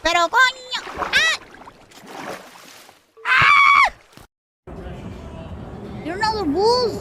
Pero coño. Ah! You don't know the rules.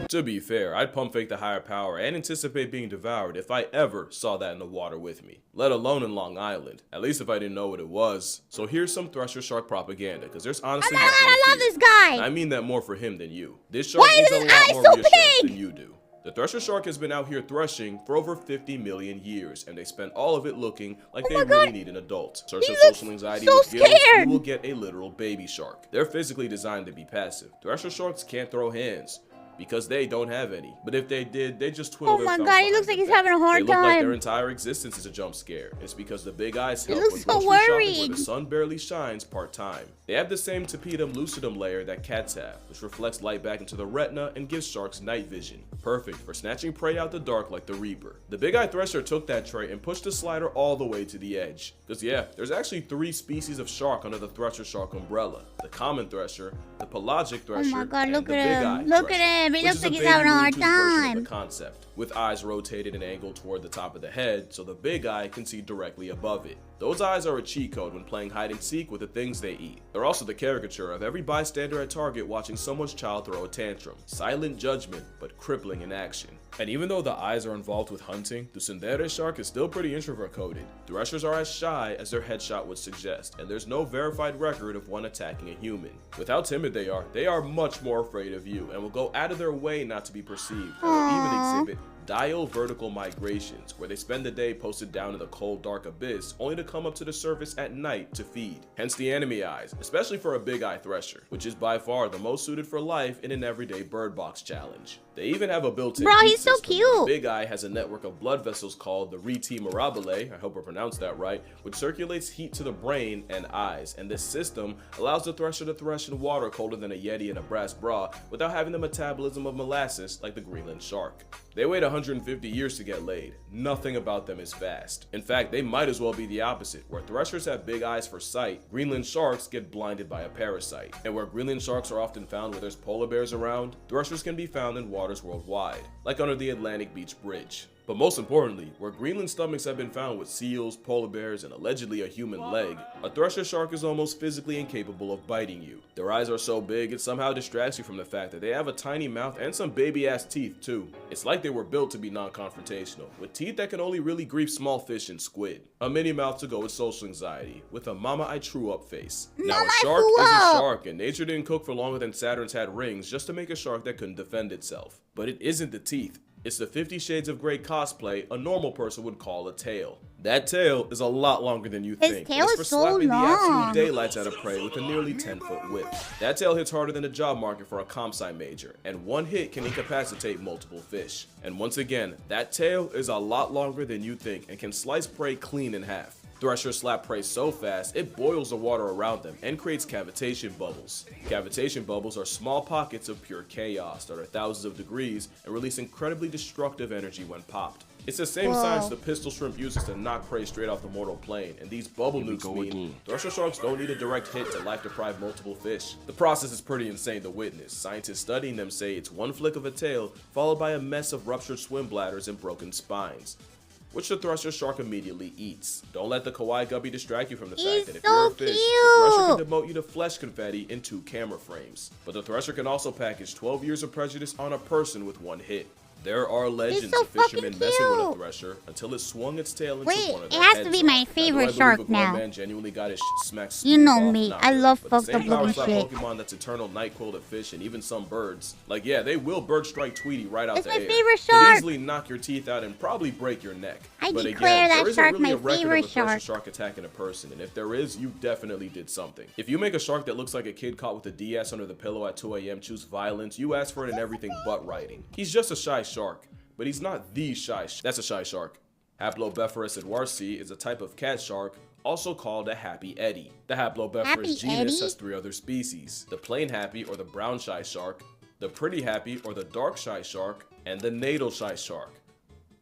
To be fair, I'd pump fake the higher power and anticipate being devoured if I ever saw that in the water with me, let alone in Long Island, at least if I didn't know what it was. So here's some Thresher Shark propaganda, because there's honestly nothing to fear. I love this guy. And I mean that more for him than you. This shark needs a lot more reassurance than you do. The Thresher Shark has been out here threshing for over 50 million years, and they spend all of it looking like they really need an adult. Search for social anxiety with gills, you will get a literal baby shark. They're physically designed to be passive. Thresher Sharks can't throw hands, because they don't have any. But if they did, they just twiddle their thumbs. Oh my god, he looks like he's having a hard time. They look like their entire existence is a jump scare. It's because the big eyes help with grocery shopping where the sun barely shines part-time. They have the same tapetum lucidum layer that cats have, which reflects light back into the retina and gives sharks night vision. Perfect for snatching prey out the dark like the Reaper. The Big Eye Thresher took that trait and pushed the slider all the way to the edge. Because yeah, there's actually 3 species of shark under the Thresher Shark umbrella. The common thresher, the pelagic thresher, and the Big Eye Look at him. He looks like he's having a hard time. The concept, with eyes rotated and angled toward the top of the head so the big eye can see directly above it. Those eyes are a cheat code when playing hide and seek with the things they eat. They're also the caricature of every bystander at Target watching someone's child throw a tantrum. Silent judgment, but crippling in action. And even though the eyes are involved with hunting, the Tsundere shark is still pretty introvert coded. Threshers are as shy as their headshot would suggest, and there's no verified record of one attacking a human. With how timid they are much more afraid of you and will go out of their way not to be perceived, or even exhibit dial vertical migrations, where they spend the day posted down in the cold dark abyss only to come up to the surface at night to feed. Hence the enemy eyes, especially for a big eye thresher, which is by far the most suited for life in an everyday bird box challenge. They even have a built-in he's so cute. Big Eye has a network of blood vessels called the rete mirabile, I hope I pronounced that right, which circulates heat to the brain and eyes, and this system allows the thresher to thresh in water colder than a Yeti in a brass bra without having the metabolism of molasses like the Greenland shark. They wait 150 years to get laid. Nothing about them is fast. In fact, they might as well be the opposite. Where threshers have big eyes for sight, Greenland sharks get blinded by a parasite. And where Greenland sharks are often found where there's polar bears around, threshers can be found in waters worldwide, like under the Atlantic Beach Bridge. But most importantly, where Greenland stomachs have been found with seals, polar bears, and allegedly a human leg, a thresher shark is almost physically incapable of biting you. Their eyes are so big it somehow distracts you from the fact that they have a tiny mouth and some baby-ass teeth too. It's like they were built to be non-confrontational, with teeth that can only really grief small fish and squid. A mini mouth to go with social anxiety, with a mama I true up face. Now a shark is a shark, and nature didn't cook for longer than Saturn's had rings just to make a shark that couldn't defend itself. But it isn't the teeth. It's the 50 Shades of Grey cosplay a normal person would call a tail. That tail is a lot longer than you think. His tail is for so slapping long. the absolute daylights out of prey with a nearly 10-foot whip. That tail hits harder than a job market for a comp sci major, and one hit can incapacitate multiple fish. And once again, that tail is a lot longer than you think and can slice prey clean in half. Threshers slap prey so fast, it boils the water around them and creates cavitation bubbles. Cavitation bubbles are small pockets of pure chaos that are thousands of degrees and release incredibly destructive energy when popped. It's the same science the pistol shrimp uses to knock prey straight off the mortal plane, and these bubble nukes mean thresher sharks don't need a direct hit to life-deprive multiple fish. The process is pretty insane to witness. Scientists studying them say it's one flick of a tail, followed by a mess of ruptured swim bladders and broken spines, which the thresher shark immediately eats. Don't let the kawaii guppy distract you from the fact that if you're a fish, the thresher can demote you to flesh confetti in 2 camera frames. But the thresher can also package 12 years of prejudice on a person with one hit. There are legends of fishermen messing with a thresher until it swung its tail into one of their heads. It has to be my favorite shark now. Man genuinely got his smacked. You know me, I love fucked up looking shit. Pokemon that's eternal night-quilled fish and even some birds. Like yeah, they will bird strike Tweety right out the air. It's my favorite shark. Could easily knock your teeth out and probably break your neck. I but declare again, that shark really my favorite shark. Shark attacking a person, and if there is, you definitely did something. If you make a shark that looks like a kid caught with a DS under the pillow at 2 AM choose violence, you ask for it in everything but writing. He's just a shy shark. But he's not the shy that's a shy shark. Haplobepharus edwardsii is a type of cat shark, also called a happy eddy. The Haplobepharus genus has 3 other species: the plain happy or the brown shy shark, the pretty happy or the dark shy shark, and the natal shy shark,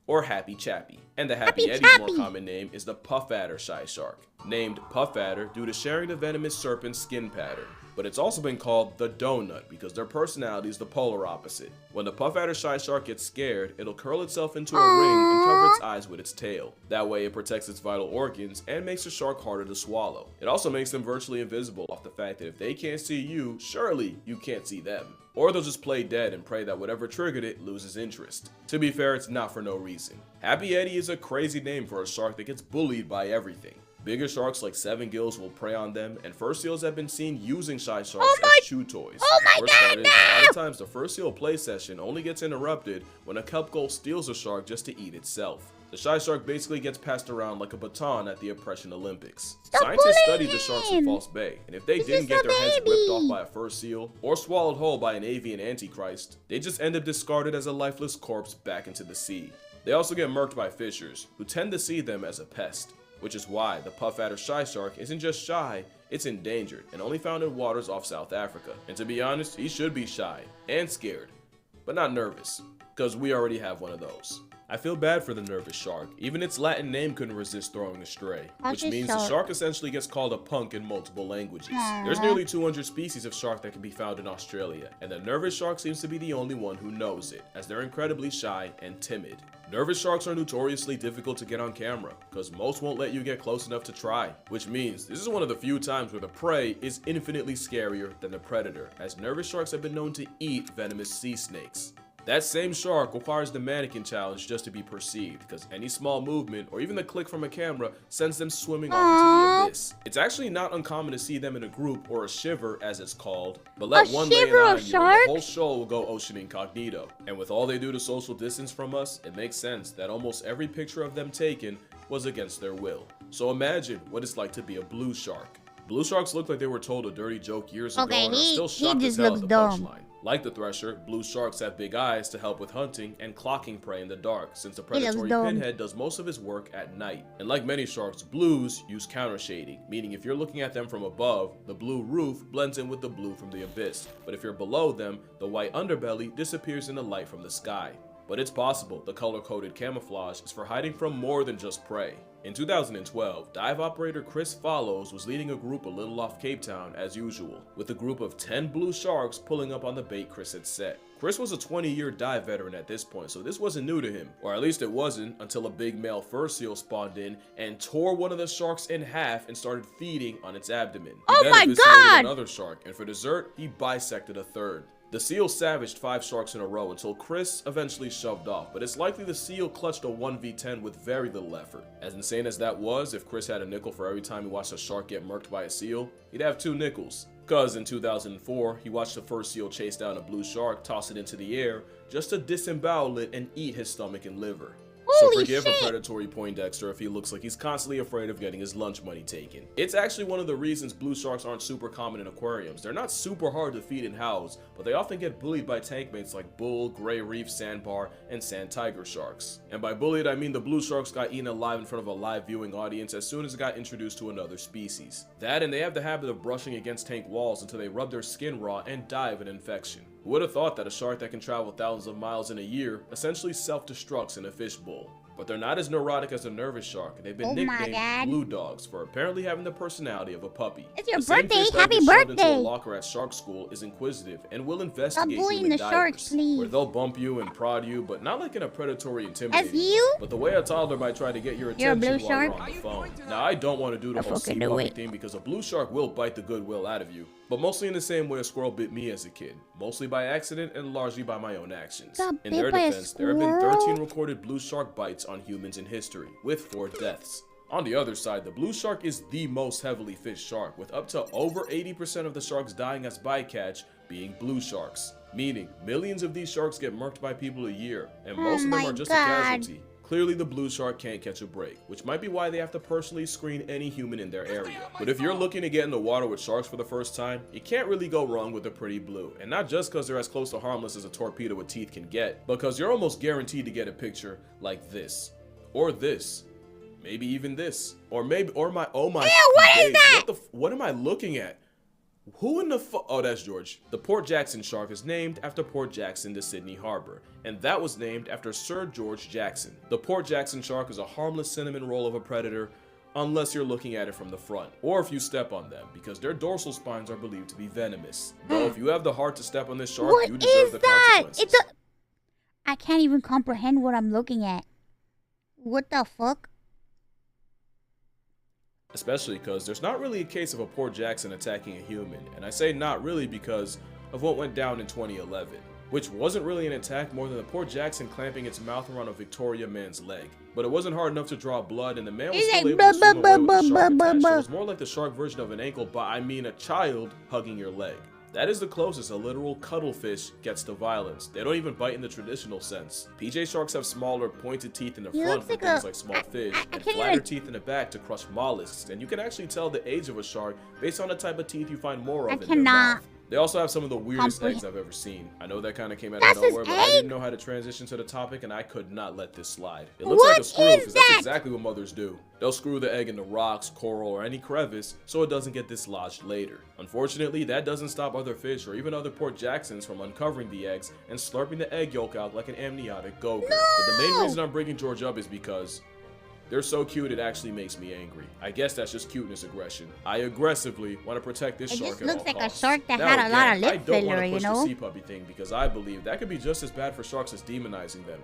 or happy chappy. And the happy eddy's more common name is the puff adder shy shark, named puff adder due to sharing the venomous serpent's skin pattern. But it's also been called the donut because their personality is the polar opposite. When the puff adder shy shark gets scared, it'll curl itself into a ring and cover its eyes with its tail. That way it protects its vital organs and makes the shark harder to swallow. It also makes them virtually invisible off the fact that if they can't see you, surely you can't see them. Or they'll just play dead and pray that whatever triggered it loses interest. To be fair, it's not for no reason. Happy Eddie is a crazy name for a shark that gets bullied by everything. Bigger sharks like seven gills will prey on them, and fur seals have been seen using shy sharks as chew toys. Oh my Worst part God, is, a lot of times the fur seal play session only gets interrupted when a kelp gull steals a shark just to eat itself. The shy shark basically gets passed around like a baton at the Oppression Olympics. Scientists studied the sharks in False Bay, and if they didn't get their heads ripped off by a fur seal or swallowed whole by an avian antichrist, they just end up discarded as a lifeless corpse back into the sea. They also get murked by fishers, who tend to see them as a pest. Which is why the puff adder shy shark isn't just shy, it's endangered and only found in waters off South Africa. And to be honest, he should be shy and scared, but not nervous, because we already have one of those. I feel bad for the nervous shark. Even its Latin name couldn't resist throwing astray, which means the shark essentially gets called a punk in multiple languages. There's nearly 200 species of shark that can be found in Australia, and the nervous shark seems to be the only one who knows it, as they're incredibly shy and timid. Nervous sharks are notoriously difficult to get on camera, because most won't let you get close enough to try, which means this is one of the few times where the prey is infinitely scarier than the predator, as nervous sharks have been known to eat venomous sea snakes. That same shark requires the mannequin challenge just to be perceived, because any small movement or even the click from a camera sends them swimming off into the abyss. It's actually not uncommon to see them in a group, or a shiver as it's called, but let one lay an eye on you and the whole show will go ocean incognito. And with all they do to social distance from us, it makes sense that almost every picture of them taken was against their will. So imagine what it's like to be a blue shark. Blue sharks look like they were told a dirty joke years ago and are still shocked as hell at the punchline. Like the thresher, blue sharks have big eyes to help with hunting and clocking prey in the dark, since the predatory pinhead does most of his work at night. And like many sharks, blues use counter shading, meaning if you're looking at them from above, the blue roof blends in with the blue from the abyss, but if you're below them, the white underbelly disappears in the light from the sky. But it's possible the color-coded camouflage is for hiding from more than just prey. In 2012, dive operator Chris Follows was leading a group a little off Cape Town as usual, with a group of 10 blue sharks pulling up on the bait Chris had set. Chris was a 20-year dive veteran at this point, so this wasn't new to him, or at least it wasn't until a big male fur seal spawned in and tore one of the sharks in half and started feeding on its abdomen. He then eviscerated another shark, and for dessert, he bisected a third. The seal savaged 5 sharks in a row until Chris eventually shoved off, but it's likely the seal clutched a 1v10 with very little effort. As insane as that was, if Chris had a nickel for every time he watched a shark get murked by a seal, he'd have 2 nickels. Cause in 2004, he watched the first seal chase down a blue shark, toss it into the air, just to disembowel it and eat his stomach and liver. So forgive a predatory Poindexter if he looks like he's constantly afraid of getting his lunch money taken. It's actually one of the reasons blue sharks aren't super common in aquariums. They're not super hard to feed and house, but they often get bullied by tank mates like bull, gray reef, sandbar, and sand tiger sharks. And by bullied, I mean the blue sharks got eaten alive in front of a live viewing audience as soon as it got introduced to another species. That, and they have the habit of brushing against tank walls until they rub their skin raw and die of an infection. Who would have thought that a shark that can travel thousands of miles in a year essentially self-destructs in a fishbowl? But they're not as neurotic as a nervous shark. They've been nicknamed blue dogs for apparently having the personality of a puppy. It's your birthday. Happy birthday. Into a locker at shark school is inquisitive and will investigate human divers, where they'll bump you and prod you, but not like in a predatory, intimidating way, but the way a toddler might try to get your attention while you're on the phone. Now, I don't want to do the whole sea puppy thing because a blue shark will bite the goodwill out of you, but mostly in the same way a squirrel bit me as a kid, mostly by accident and largely by my own actions. In their defense, there have been 13 recorded blue shark bites on humans in history, with 4 deaths. On the other side, the blue shark is the most heavily fished shark, with up to over 80% of the sharks dying as bycatch being blue sharks, meaning millions of these sharks get murked by people a year, and most of them are just a casualty. Clearly, the blue shark can't catch a break, which might be why they have to personally screen any human in their area. But if you're looking to get in the water with sharks for the first time, you can't really go wrong with a pretty blue. And not just because they're as close to harmless as a torpedo with teeth can get, because you're almost guaranteed to get a picture like this. Or this. Maybe even this. Or my, oh my. Ew, what is that? What am I looking at? Who in the oh, that's George. The Port Jackson shark is named after Port Jackson to Sydney Harbor, and that was named after Sir George Jackson. The Port Jackson shark is a harmless cinnamon roll of a predator unless you're looking at it from the front, or if you step on them, because their dorsal spines are believed to be venomous. Though if you have the heart to step on this shark, What you deserve the consequences. It's a... I can't even comprehend what I'm looking at. What the fuck? Especially because there's not really a case of a Port Jackson attacking a human, and I say not really because of what went down in 2011, which wasn't really an attack more than the Port Jackson clamping its mouth around a Victoria man's leg. But it wasn't hard enough to draw blood, and the man was still able to swim away with the shark attached. So it was more like the shark version of an ankle, but I mean a child hugging your leg. That is the closest a literal cuttlefish gets to violence. They don't even bite in the traditional sense. PJ sharks have smaller, pointed teeth in the front for things like small fish, and flatter teeth in the back to crush mollusks. And you can actually tell the age of a shark based on the type of teeth you find more of in their mouth. They also have some of the weirdest eggs I've ever seen. I know that kind of came out of nowhere, but I didn't know how to transition to the topic, and I could not let this slide. It looks like a screw, because that's exactly what mothers do. They'll screw the egg into rocks, coral, or any crevice so it doesn't get dislodged later. Unfortunately, that doesn't stop other fish or even other Port Jacksons from uncovering the eggs and slurping the egg yolk out like an amniotic gogurt. But the main reason I'm bringing George up is because they're so cute it actually makes me angry. I guess that's just cuteness aggression. I aggressively want to protect this shark at all costs. It just looks like a shark that had a lot of lip filler, you know? I don't want to push the sea puppy thing because I believe that could be just as bad for sharks as demonizing them.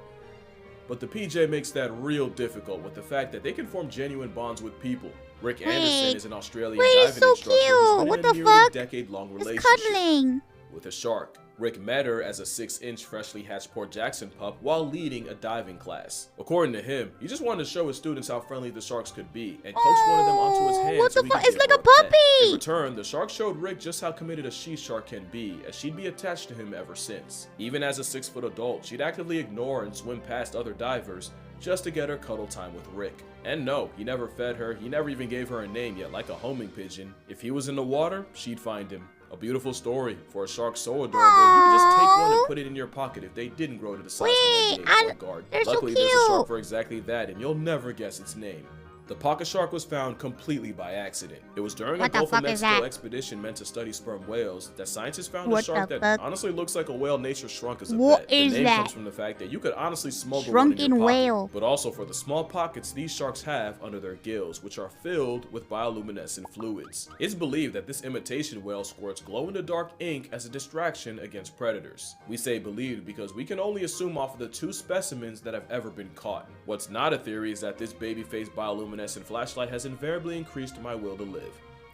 But the PJ makes that real difficult with the fact that they can form genuine bonds with people. Rick Anderson is an Australian diving instructor who's been in a nearly decade-long relationship with a shark. Rick met her as a 6-inch freshly hatched Port Jackson pup while leading a diving class. According to him, he just wanted to show his students how friendly the sharks could be and coaxed one of them onto his hand. What the fuck? It's like a puppy! In return, the shark showed Rick just how committed a she-shark can be, as she'd be attached to him ever since. Even as a 6-foot adult, she'd actively ignore and swim past other divers just to get her cuddle time with Rick. And no, he never fed her, he never even gave her a name yet, like a homing pigeon. If he was in the water, she'd find him. A beautiful story for a shark so adorable, you can just take one and put it in your pocket if they didn't grow to the size of an NBA point guard. Luckily, there's a shark for exactly that, and you'll never guess its name. The pocket shark was found completely by accident. It was during a Gulf of Mexico expedition meant to study sperm whales that scientists found a shark that honestly looks like a whale nature shrunk as a pet. The name comes from the fact that you could honestly smuggle one in your pocket, but also for the small pockets these sharks have under their gills, which are filled with bioluminescent fluids. It's believed that this imitation whale squirts glow-in-the-dark ink as a distraction against predators. We say believed because we can only assume off of the 2 specimens that have ever been caught. What's not a theory is that this baby-faced bioluminescent flashlight has invariably increased my will to live.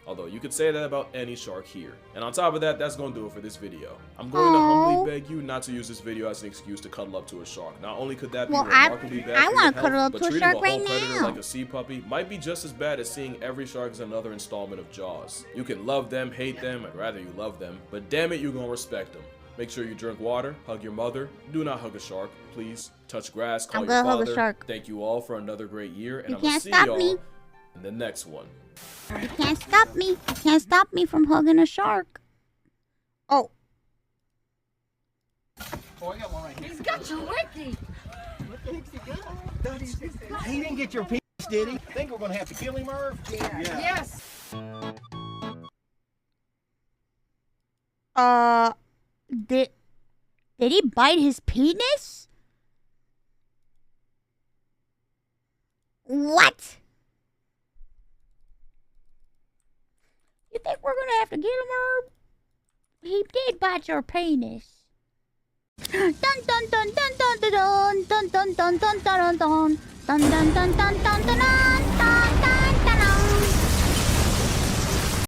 Although you could say that about any shark here. And on top of that, that's gonna do it for this video. I'm going to humbly beg you not to use this video as an excuse to cuddle up to a shark. Not only could that be remarkably bad for your health, but treating a whole predator like a sea puppy might be just as bad as seeing every shark as another installment of Jaws. You can love them, hate them, I'd rather you love them, but damn it, you're gonna respect them. Make sure you drink water, hug your mother, do not hug a shark, please. Touch grass, call your father. Thank you all for another great year, and I'm gonna see y'all in the next one. You can't stop me. You can't stop me from hugging a shark. Oh. Oh, I got one right here. He's got your wiki. What the heck's he got? He didn't get your penis, did he? Think we're gonna have to kill him, Irv? Yeah. Yes. Did he bite his penis? What? You think we're gonna have to get him, Herb? He did bite your penis. Dun dun dun dun dun dun dun dun dun dun dun dun dun dun dun dun dun dun dun dun.